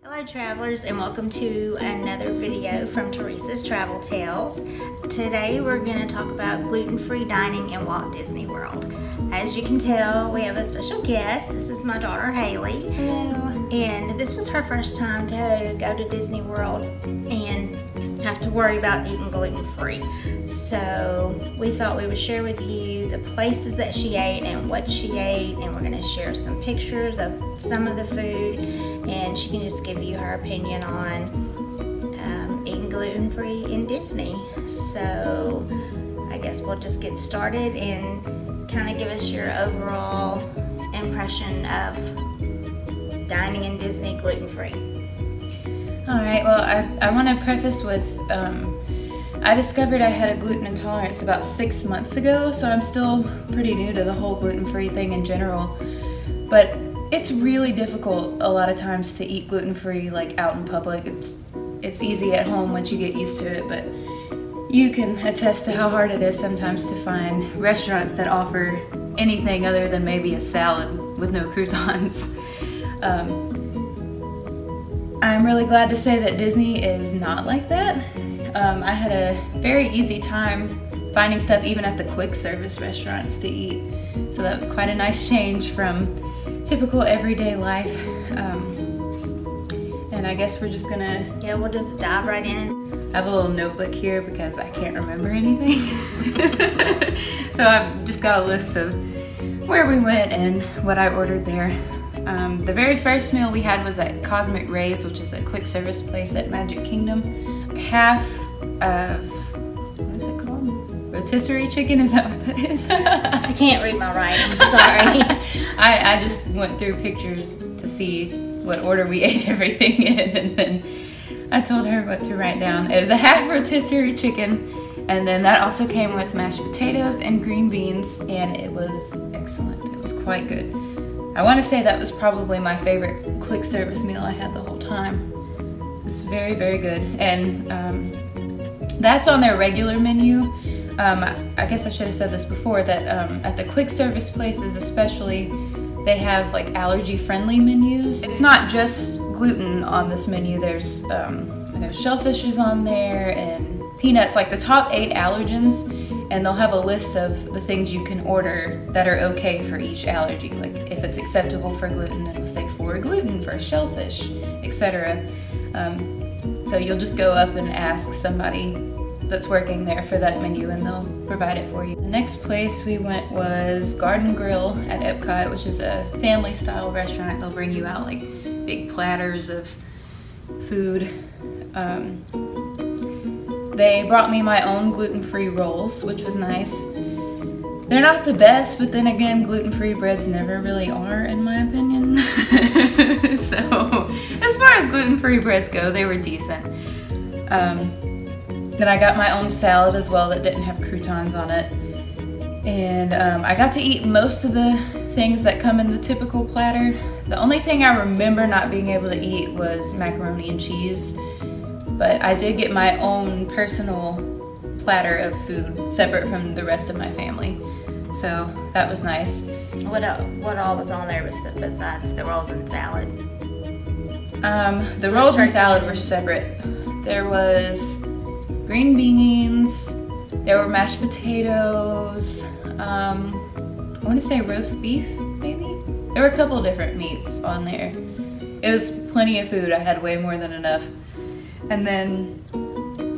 Hello travelers, and welcome to another video from Teresa's Travel Tales. Today we're going to talk about gluten-free dining in Walt Disney World. As you can tell, we have a special guest. This is my daughter Haley. Hello. And this was her first time to go to Disney World and have to worry about eating gluten-free. So we thought we would share with you the places that she ate and what she ate, and we're going to share some pictures of some of the food, and she can just give you her opinion on eating gluten-free in Disney. So I guess we'll just get started and kind of give us your overall impression of dining in Disney gluten-free. Alright, well I want to preface with I discovered I had a gluten intolerance about 6 months ago, so I'm still pretty new to the whole gluten-free thing in general. But it's really difficult a lot of times to eat gluten-free like out in public. It's easy at home once you get used to it, but you can attest to how hard it is sometimes to find restaurants that offer anything other than maybe a salad with no croutons. I'm really glad to say that Disney is not like that. I had a very easy time finding stuff even at the quick service restaurants to eat, so that was quite a nice change from typical everyday life. And I guess we're just gonna... Yeah, we'll just dive right in. I have a little notebook here because I can't remember anything. So I've just got a list of where we went and what I ordered there. The very first meal we had was at Cosmic Rays, which is a quick service place at Magic Kingdom. Half of, what is it called? Rotisserie chicken, is that what that is? She can't read my writing, sorry. I just went through pictures to see what order we ate everything in, and then I told her what to write down. It was a half rotisserie chicken, and then that also came with mashed potatoes and green beans, and it was excellent. It was quite good. I want to say that was probably my favorite quick service meal I had the whole time. It's very, very good. And that's on their regular menu. I guess I should have said this before, that at the quick service places especially, they have like allergy friendly menus. It's not just gluten on this menu. There's shellfish is on there and peanuts, like the top 8 allergens, and they'll have a list of the things you can order that are okay for each allergy. Like if it's acceptable for gluten, it'll say for gluten, for shellfish, etc. So you'll just go up and ask somebody that's working there for that menu and they'll provide it for you. The next place we went was Garden Grill at Epcot, which is a family style restaurant. They'll bring you out like big platters of food. They brought me my own gluten-free rolls, which was nice. They're not the best, but then again, gluten-free breads never really are, in my opinion. So, as far as gluten-free breads go, they were decent. Then I got my own salad as well that didn't have croutons on it. And I got to eat most of the things that come in the typical platter. The only thing I remember not being able to eat was macaroni and cheese. But I did get my own personal platter of food separate from the rest of my family. So that was nice. What all was on there besides the rolls and salad? The rolls and salad were separate. There was green beans, there were mashed potatoes, I want to say roast beef, maybe? There were a couple different meats on there. It was plenty of food. I had way more than enough. And then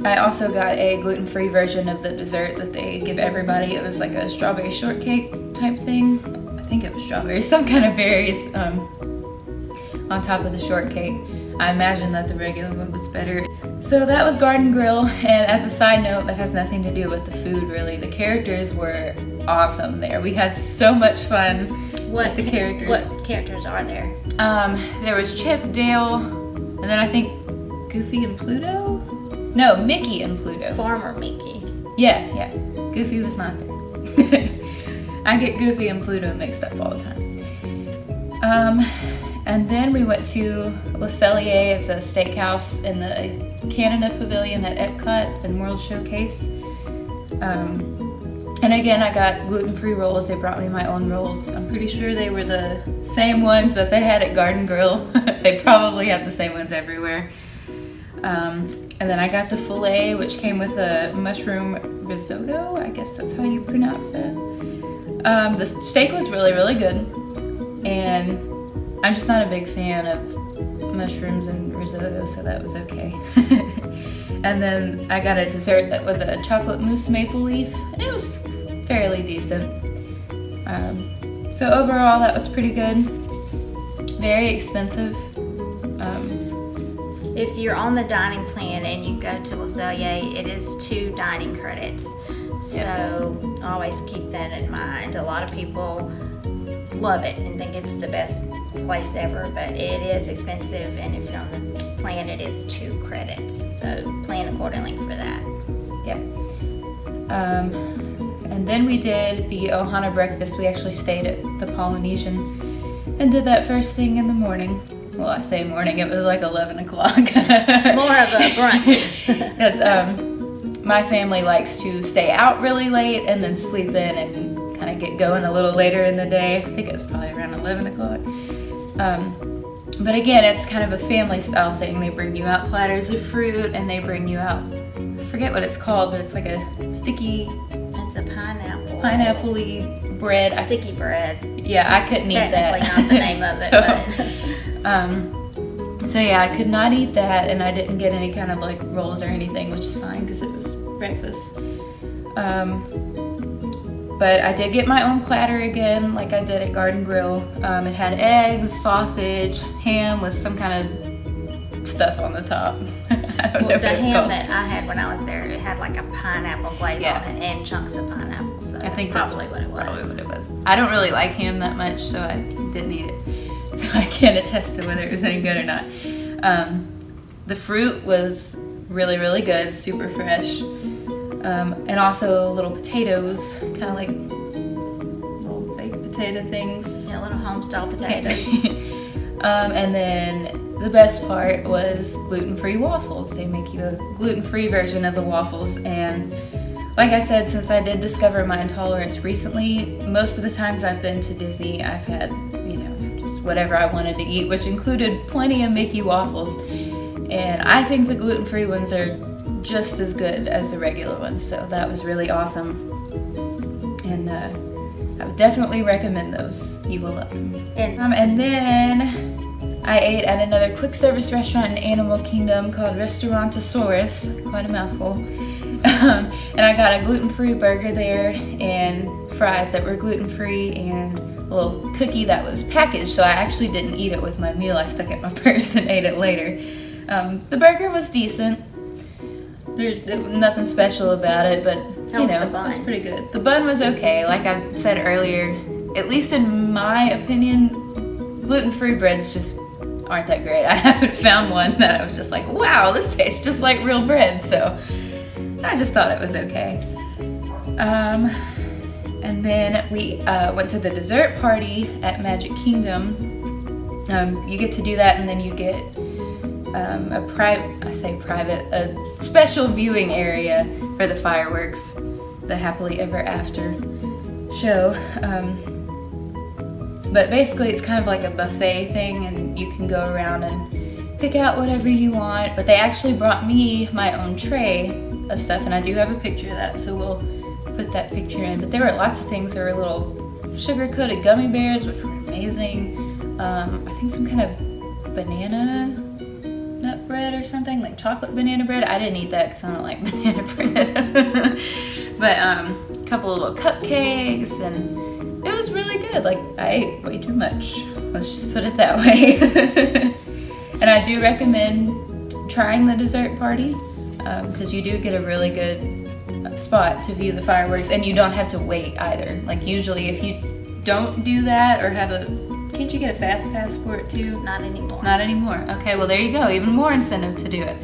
I also got a gluten-free version of the dessert that they give everybody. It was like a strawberry shortcake type thing. I think it was strawberries, some kind of berries on top of the shortcake. I imagine that the regular one was better. So that was Garden Grill, and as a side note, that has nothing to do with the food really. The characters were awesome there. We had so much fun with the characters. What characters are there? There was Chip, Dale, and then I think Goofy and Pluto? No, Mickey and Pluto. Farmer Mickey. Yeah. Goofy was not there. I get Goofy and Pluto mixed up all the time. And then we went to Cellier. It's a steakhouse in the Canada Pavilion at Epcot and World Showcase. And again, I got gluten-free rolls. They brought me my own rolls. I'm pretty sure they were the same ones that they had at Garden Grill. They probably have the same ones everywhere. And then I got the filet, which came with a mushroom risotto. I guess that's how you pronounce it. The steak was really, really good. And I'm just not a big fan of mushrooms and risotto, so that was okay. And then I got a dessert that was a chocolate mousse maple leaf, and it was fairly decent. So overall, that was pretty good. Very expensive. If you're on the dining plan and you go to Cellier, it is 2 dining credits. So always keep that in mind. A lot of people love it and think it's the best place ever, but it is expensive, and if you're on the plan, it is 2 credits. So plan accordingly for that. Yep. And then we did the Ohana breakfast. We actually stayed at the Polynesian and did that first thing in the morning. Well, I say morning, it was like 11 o'clock. More of a brunch. Because my family likes to stay out really late and then sleep in and kind of get going a little later in the day. I think it was probably around 11 o'clock. But again, it's kind of a family style thing. They bring you out platters of fruit, and they bring you out, I forget what it's called, but it's like a sticky... It's a pineapple. Pineapple-y bread. Sticky bread. Yeah, I couldn't eat that. Technically not the name of it, so yeah, I could not eat that, and I didn't get any kind of like rolls or anything, which is fine because it was breakfast. But I did get my own platter again, like I did at Garden Grill. It had eggs, sausage, ham with some kind of stuff on the top. I don't know what the it's ham called. that I had when I was there, it had like a pineapple glaze on it and chunks of pineapple. So I think that's that's probably what it was. I don't really like ham that much, so I didn't eat it. So I can't attest to whether it was any good or not. The fruit was really, really good, super fresh. And also little potatoes, kind of like little baked potato things. Yeah, little home-style potatoes. And then the best part was gluten-free waffles. They make you a gluten-free version of the waffles, and like I said, since I did discover my intolerance recently, most of the times I've been to Disney, I've had, you know, just whatever I wanted to eat, which included plenty of Mickey waffles. And I think the gluten-free ones are just as good as the regular ones, so that was really awesome. And I would definitely recommend those. You will love them. And then I ate at another quick service restaurant in Animal Kingdom called Restaurantosaurus, quite a mouthful. And I got a gluten-free burger there and fries that were gluten-free and a little cookie that was packaged, so I actually didn't eat it with my meal. I stuck it in my purse and ate it later. The burger was decent. There's nothing special about it, but you know, it was pretty good. The bun was okay. Like I said earlier, at least in my opinion, gluten-free breads just aren't that great. I haven't found one that I was just like, wow, this tastes just like real bread, so I just thought it was okay. And then we went to the dessert party at Magic Kingdom. You get to do that, and then you get a special viewing area for the fireworks, the Happily Ever After show. But basically it's kind of like a buffet thing, and you can go around and pick out whatever you want. But they actually brought me my own tray of stuff, and I do have a picture of that, so we'll put that picture in. But there were lots of things. There were little sugar-coated gummy bears, which were amazing. I think some kind of banana nut bread or something, like chocolate banana bread. I didn't eat that because I don't like banana bread. But a couple of little cupcakes, and it was really good. Like, I ate way too much. Let's just put it that way. And I do recommend trying the dessert party because you do get a really good spot to view the fireworks, and you don't have to wait either. Like, usually if you don't do that or have a... Can't you get a fast pass for it too? Not anymore. Not anymore. Okay, well there you go. Even more incentive to do it.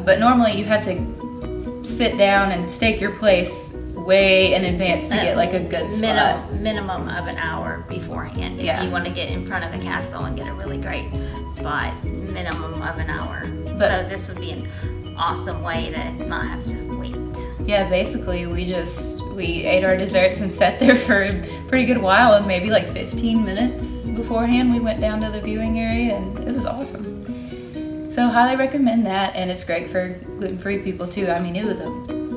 But normally you have to sit down and stake your place way in advance to get like a good spot. Minimum of an hour beforehand. If you want to get in front of the castle and get a really great spot, minimum of an hour. So this would be an awesome way to not have to wait. Yeah, basically we just We ate our desserts and sat there for a pretty good while, and maybe like 15 minutes beforehand we went down to the viewing area, and it was awesome. So highly recommend that, and it's great for gluten-free people too. I mean, it was a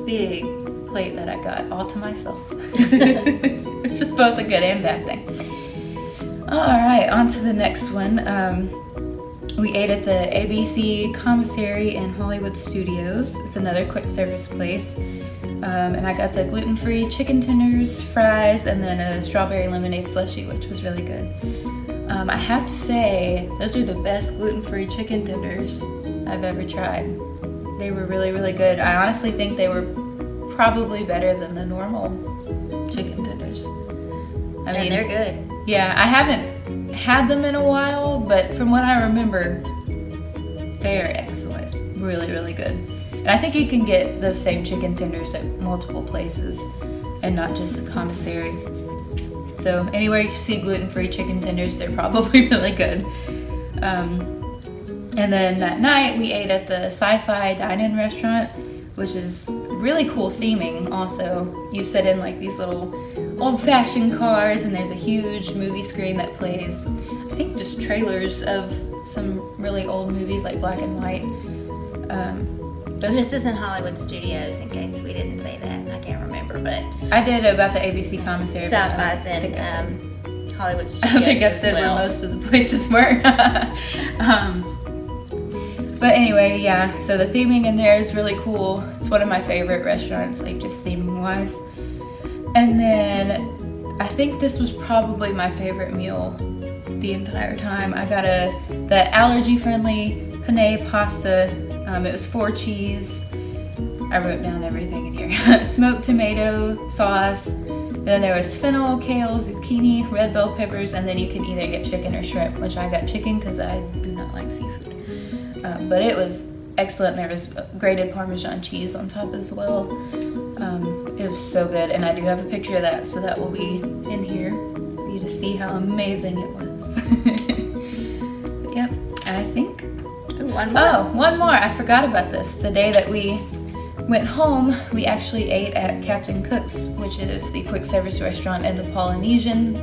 big plate that I got all to myself. It's just both a good and bad thing. All right, on to the next one. We ate at the ABC Commissary in Hollywood Studios. It's another quick service place. And I got the gluten-free chicken tenders, fries, and then a strawberry lemonade slushie, which was really good. I have to say, those are the best gluten-free chicken tenders I've ever tried. They were really, really good. I honestly think they were probably better than the normal chicken tenders. I mean, they're good. Yeah, I haven't had them in a while, but from what I remember, they are excellent. Really, really good. And I think you can get those same chicken tenders at multiple places and not just the commissary. So anywhere you see gluten-free chicken tenders, they're probably really good. And then that night we ate at the Sci-Fi Dine-In restaurant, which is really cool theming also. You sit in like these little old-fashioned cars, and there's a huge movie screen that plays, I think, just trailers of some really old movies like black and white. This is in Hollywood Studios, in case we didn't say that. I can't remember, but I did about the ABC Commissary. Sci-Fi's in Hollywood Studios. I don't think I've said where most of the places were. But anyway, yeah, so the theming in there is really cool. It's one of my favorite restaurants, like just theming wise. And then I think this was probably my favorite meal the entire time. I got the allergy-friendly penne pasta. It was 4 cheese. I wrote down everything in here. Smoked tomato sauce. Then there was fennel, kale, zucchini, red bell peppers, and then you can either get chicken or shrimp, which I got chicken because I do not like seafood. But it was excellent. There was grated Parmesan cheese on top as well. It was so good, and I do have a picture of that, so that will be in here for you to see how amazing it was. But yep, I think. One more. Oh, one more. I forgot about this. The day that we went home, we actually ate at Captain Cook's, which is the quick service restaurant in the Polynesian,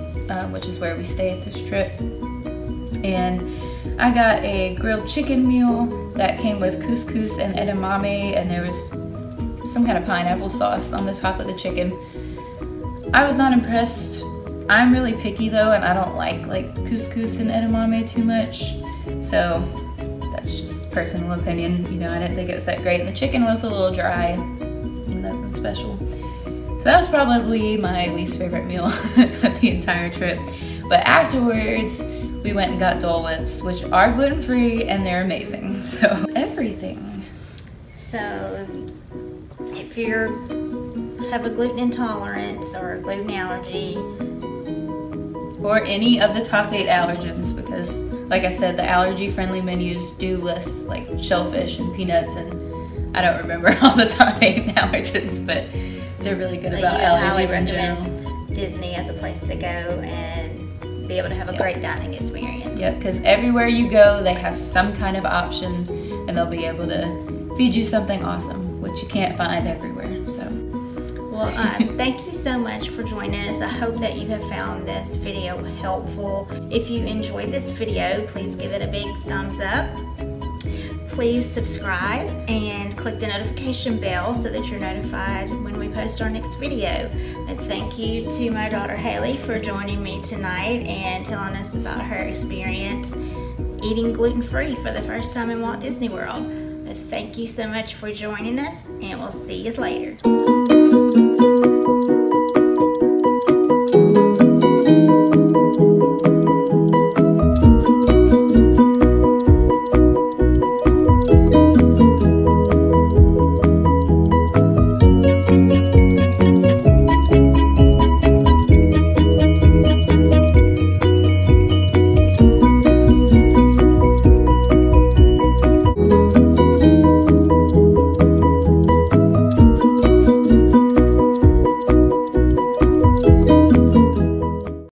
which is where we stayed this trip. And I got a grilled chicken meal that came with couscous and edamame, and there was some kind of pineapple sauce on the top of the chicken. I was not impressed. I'm really picky though, and I don't like couscous and edamame too much. So that's just personal opinion. You know, I didn't think it was that great, and the chicken was a little dry, nothing special. So that was probably my least favorite meal of the entire trip. But afterwards, we went and got Dole Whips, which are gluten-free and they're amazing. So everything. So if you have a gluten intolerance or a gluten allergy, or any of the top 8 allergens, because like I said, the allergy-friendly menus do list like shellfish and peanuts, and I don't remember all the top 8 allergens, but they're really good about allergies in general. Disney as a place to go and be able to have a great dining experience. Yep, because everywhere you go, they have some kind of option, and they'll be able to feed you something awesome, which you can't find everywhere. So, well, thank you so much for joining us. I hope that you have found this video helpful. If you enjoyed this video, please give it a big thumbs up. Please subscribe and click the notification bell so that you're notified when we post our next video. And thank you to my daughter Haley for joining me tonight and telling us about her experience eating gluten-free for the first time in Walt Disney World. But thank you so much for joining us, and we'll see you later.